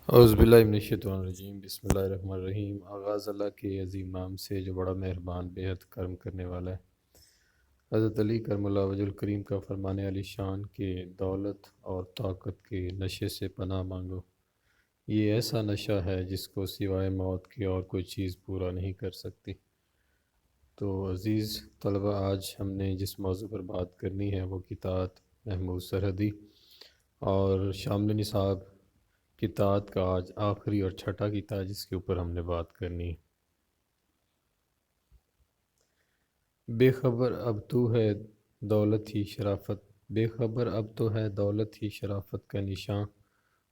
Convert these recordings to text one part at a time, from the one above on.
اعوذ باللہ من الشیطان الرجیم، بسم اللہ الرحمن الرحیم۔ آغاز اللہ کے عظیم نام سے جو بڑا مہربان بے حد کرم کرنے والا ہے۔ حضرت علی کرم اللہ وجہ الکریم کا فرمان علی شان کہ دولت اور طاقت کے نشے سے پناہ مانگو، یہ ایسا نشہ ہے جس کو سوائے موت کے اور کوئی چیز پورا نہیں کر سکتی۔ تو عزیز طلبہ، آج ہم نے جس موضوع پر بات کرنی ہے وہ کتاب محمود سرحدی اور شامل نصاب کتاب کا آج آخری اور چھٹا کتاب جس کے اوپر ہم نے بات کرنی ہے۔ بے خبر اب تو ہے دولت ہی شرافت، بے خبر اب تو ہے دولت ہی شرافت کا نشان،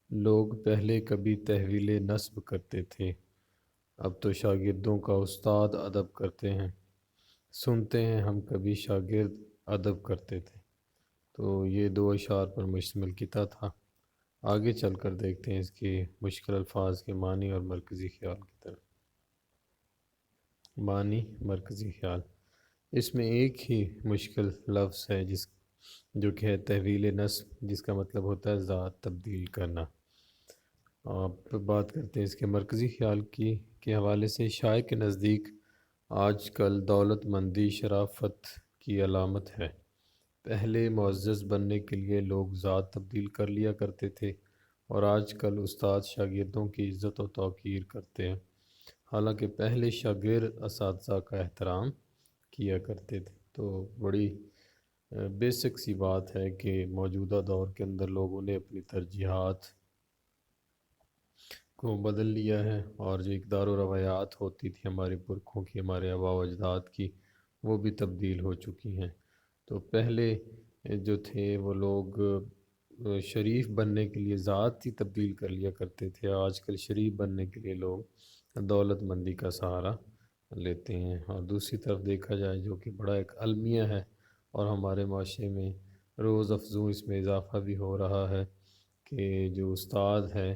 لوگ پہلے کبھی تحویل نسب کرتے تھے، اب تو شاگردوں کا استاد ادب کرتے ہیں، سنتے ہیں ہم کبھی شاگرد ادب کرتے تھے۔ تو یہ دو اشعار پر مشتمل کتاب تھا۔ آگے چل کر دیکھتے ہیں اس کے مشکل الفاظ کے معنی اور مرکزی خیال کی طرف۔ معنی، مرکزی خیال۔ اس میں ایک ہی مشکل لفظ ہے جو کہ ہے تحویل نسب، جس کا مطلب ہوتا ہے ذات تبدیل کرنا۔ آپ بات کرتے ہیں اس کے مرکزی خیال کے حوالے سے۔ شاعر کے نزدیک آج کل دولت مندی شرافت کی علامت ہے۔ پہلے معزز بننے کے لیے لوگ ذات تبدیل کر لیا کرتے تھے، اور آج کل استاد شاگردوں کی عزت و توقیر کرتے ہیں، حالانکہ پہلے شاگرد اساتذہ کا احترام کیا کرتے تھے۔ تو بڑی بیسک سی بات ہے کہ موجودہ دور کے اندر لوگوں نے اپنی ترجیحات کو بدل لیا ہے، اور جو اقدار و روایات ہوتی تھی ہمارے پرکھوں کی، ہمارے آباء و اجداد کی، وہ بھی تبدیل ہو چکی ہیں۔ تو پہلے جو تھے وہ لوگ شریف بننے کے لیے ذات ہی تبدیل کر لیا کرتے تھے، آج کل شریف بننے کے لیے لوگ دولت مندی کا سہارا لیتے ہیں۔ اور دوسری طرف دیکھا جائے جو کہ بڑا ایک المیہ ہے، اور ہمارے معاشرے میں روز افزوں اس میں اضافہ بھی ہو رہا ہے کہ جو استاد ہے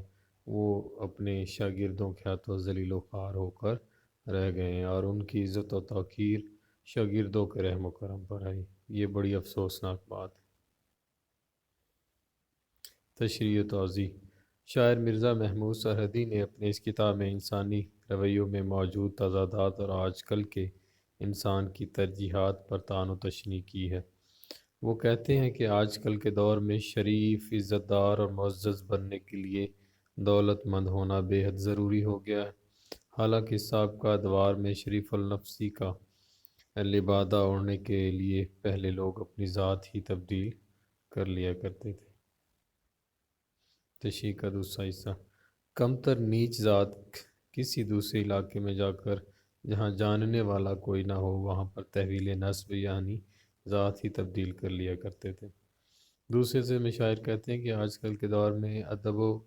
وہ اپنے شاگردوں کے ہاتھوں ذلیل و خوار ہو کر رہ گئے ہیں، اور ان کی عزت و توقیر شاگردوں کے رحم و کرم پر آئی۔ یہ بڑی افسوسناک بات ہے۔ تشریح و توضیح۔ شاعر مرزا محمود سرحدی نے اپنے اس کتاب میں انسانی رویوں میں موجود تضادات اور آج کل کے انسان کی ترجیحات پر طعن و تشنیع کی ہے۔ وہ کہتے ہیں کہ آج کل کے دور میں شریف، عزت دار اور معزز بننے کے لیے دولت مند ہونا بے حد ضروری ہو گیا ہے، حالانکہ سابقہ ادوار میں شریف النفسی کا لبادہ اوڑھنے کے لیے پہلے لوگ اپنی ذات ہی تبدیل کر لیا کرتے تھے۔ تشریح کا دوسرا حصہ۔ کمتر نیچ ذات کسی دوسرے علاقے میں جا کر جہاں جاننے والا کوئی نہ ہو، وہاں پر تحویل نسب یعنی ذات ہی تبدیل کر لیا کرتے تھے۔ دوسرے سے میں شاعر کہتے ہیں کہ آج کل کے دور میں ادب و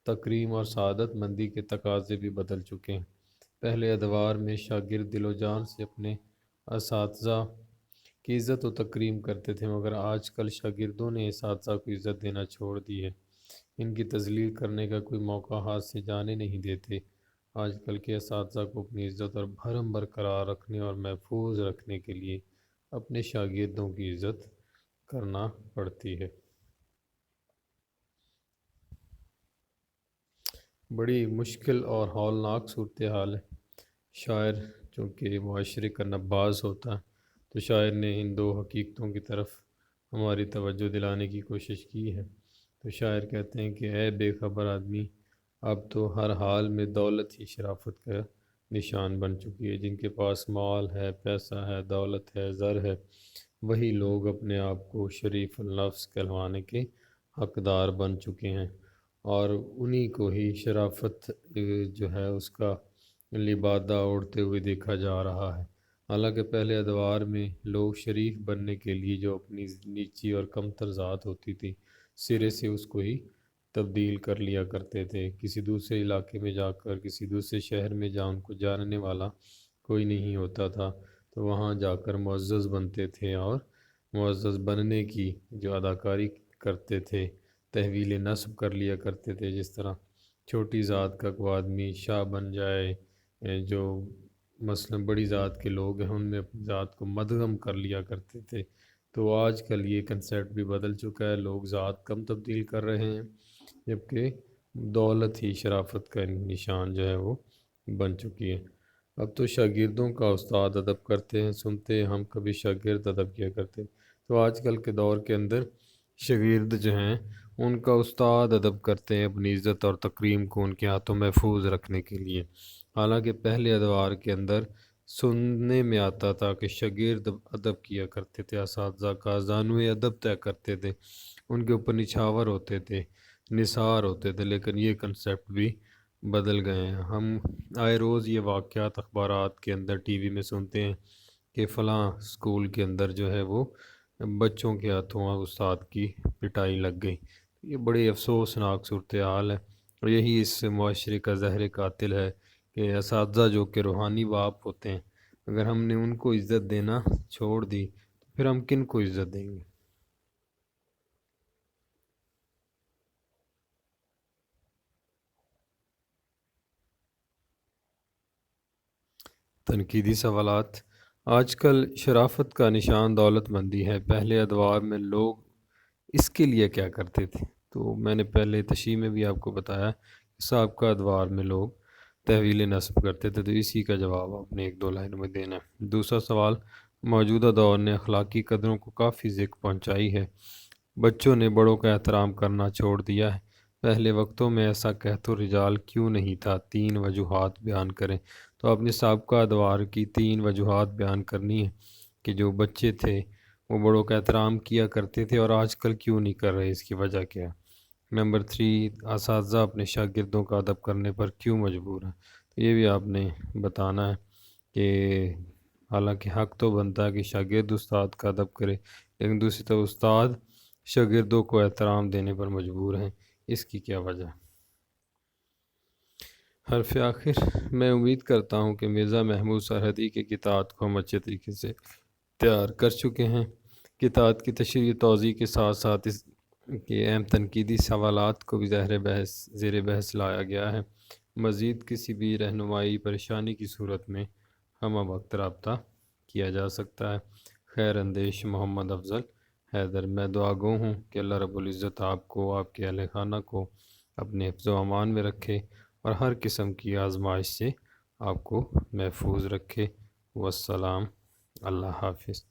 تکریم اور سعادت مندی کے تقاضے بھی بدل چکے ہیں۔ پہلے ادوار میں شاگرد دل و جان سے اپنے اساتذہ کی عزت و تکریم کرتے تھے، مگر آج کل شاگردوں نے اساتذہ کو عزت دینا چھوڑ دی ہے، ان کی تذلیل کرنے کا کوئی موقع ہاتھ سے جانے نہیں دیتے۔ آج کل کے اساتذہ کو اپنی عزت اور بھرم برقرار رکھنے اور محفوظ رکھنے کے لیے اپنے شاگردوں کی عزت کرنا پڑتی ہے۔ بڑی مشکل اور ہولناک صورتحال ہے۔ شاعر چونکہ معاشرے کا نباز ہوتا ہے، تو شاعر نے ان دو حقیقتوں کی طرف ہماری توجہ دلانے کی کوشش کی ہے۔ تو شاعر کہتے ہیں کہ اے بے خبر آدمی، اب تو ہر حال میں دولت ہی شرافت کا نشان بن چکی ہے۔ جن کے پاس مال ہے، پیسہ ہے، دولت ہے، زر ہے، وہی لوگ اپنے آپ کو شریف النفس کہلوانے کے حقدار بن چکے ہیں، اور انہی کو ہی شرافت جو ہے اس کا لبادہ اوڑھتے ہوئے دیکھا جا رہا ہے۔ حالانکہ پہلے ادوار میں لوگ شریف بننے کے لیے جو اپنی نیچی اور کمتر ذات ہوتی تھی، سرے سے اس کو ہی تبدیل کر لیا کرتے تھے۔ کسی دوسرے علاقے میں جا کر، کسی دوسرے شہر میں جا ان کو جاننے والا کوئی نہیں ہوتا تھا، تو وہاں جا کر معزز بنتے تھے، اور معزز بننے کی جو اداکاری کرتے تھے، تحویل نسب کر لیا کرتے تھے۔ جس طرح چھوٹی ذات کا کوئی آدمی شاہ بن جائے، جو مثلا بڑی ذات کے لوگ ہیں ان میں اپنی ذات کو مدغم کر لیا کرتے تھے۔ تو آج کل یہ کنسیپٹ بھی بدل چکا ہے، لوگ ذات کم تبدیل کر رہے ہیں، جبکہ دولت ہی شرافت کا نشان جو ہے وہ بن چکی ہے۔ اب تو شاگردوں کا استاد ادب کرتے ہیں، سنتے ہیں ہم، کبھی شاگرد ادب کیا کرتے ہیں۔ تو آج کل کے دور کے اندر شاگرد جو ہیں ان کا استاد ادب کرتے ہیں اپنی عزت اور تکریم کو ان کے ہاتھوں محفوظ رکھنے کے لیے۔ حالانکہ پہلے ادوار کے اندر سننے میں آتا تھا کہ شاگرد ادب کیا کرتے تھے، اساتذہ کا زانوِ ادب طے کرتے تھے، ان کے اوپر نچھاور ہوتے تھے، نثار ہوتے تھے، لیکن یہ کنسیپٹ بھی بدل گئے ہیں۔ ہم آئے روز یہ واقعات اخبارات کے اندر، ٹی وی میں سنتے ہیں کہ فلاں اسکول کے اندر جو ہے وہ بچوں کے ہاتھوں استاد کی پٹائی لگ گئی۔ یہ بڑی افسوسناک صورتحال ہے، اور یہی اس معاشرے کا زہر قاتل ہے کہ اساتذہ جو کہ روحانی باپ ہوتے ہیں، اگر ہم نے ان کو عزت دینا چھوڑ دی تو پھر ہم کن کو عزت دیں گے؟ تنقیدی سوالات۔ آج کل شرافت کا نشان دولت مندی ہے، پہلے ادوار میں لوگ اس کے لیے کیا کرتے تھے؟ تو میں نے پہلے تشریح میں بھی آپ کو بتایا کہ سابقہ ادوار میں لوگ تحویل نصب کرتے تھے، تو اسی کا جواب آپ نے ایک دو لائنوں میں دینا ہے۔ دوسرا سوال، موجودہ دور نے اخلاقی قدروں کو کافی ذکر پہنچائی ہے، بچوں نے بڑوں کا احترام کرنا چھوڑ دیا ہے، پہلے وقتوں میں ایسا کہت و رجال کیوں نہیں تھا؟ 3 وجوہات بیان کریں۔ تو آپ نے سابقہ ادوار کی 3 وجوہات بیان کرنی ہے کہ جو بچے تھے وہ بڑوں کا احترام کیا کرتے تھے اور آج کل کیوں نہیں کر رہے، اس کی وجہ کیا ہے؟ نمبر 3، اساتذہ اپنے شاگردوں کا ادب کرنے پر کیوں مجبور ہیں؟ تو یہ بھی آپ نے بتانا ہے کہ حالانکہ حق تو بنتا ہے کہ شاگرد استاد کا ادب کرے، لیکن دوسری طرف استاد شاگردوں کو احترام دینے پر مجبور ہیں، اس کی کیا وجہ ہے؟ حرف آخر۔ میں امید کرتا ہوں کہ مرزا محمود سرحدی کے کتاب کو ہم اچھے طریقے سے تیار کر چکے ہیں۔ کتاب کی تشریح توضیح کے ساتھ ساتھ اس کے اہم تنقیدی سوالات کو بھی زیر بحث لایا گیا ہے۔ مزید کسی بھی رہنمائی پریشانی کی صورت میں ہم وقت رابطہ کیا جا سکتا ہے۔ خیر اندیش محمد افضل حیدر۔ میں دعا گو ہوں کہ اللہ رب العزت آپ کو، آپ کے اہل خانہ کو اپنے حفظ و امان میں رکھے اور ہر قسم کی آزمائش سے آپ کو محفوظ رکھے۔ والسلام، اللہ حافظ۔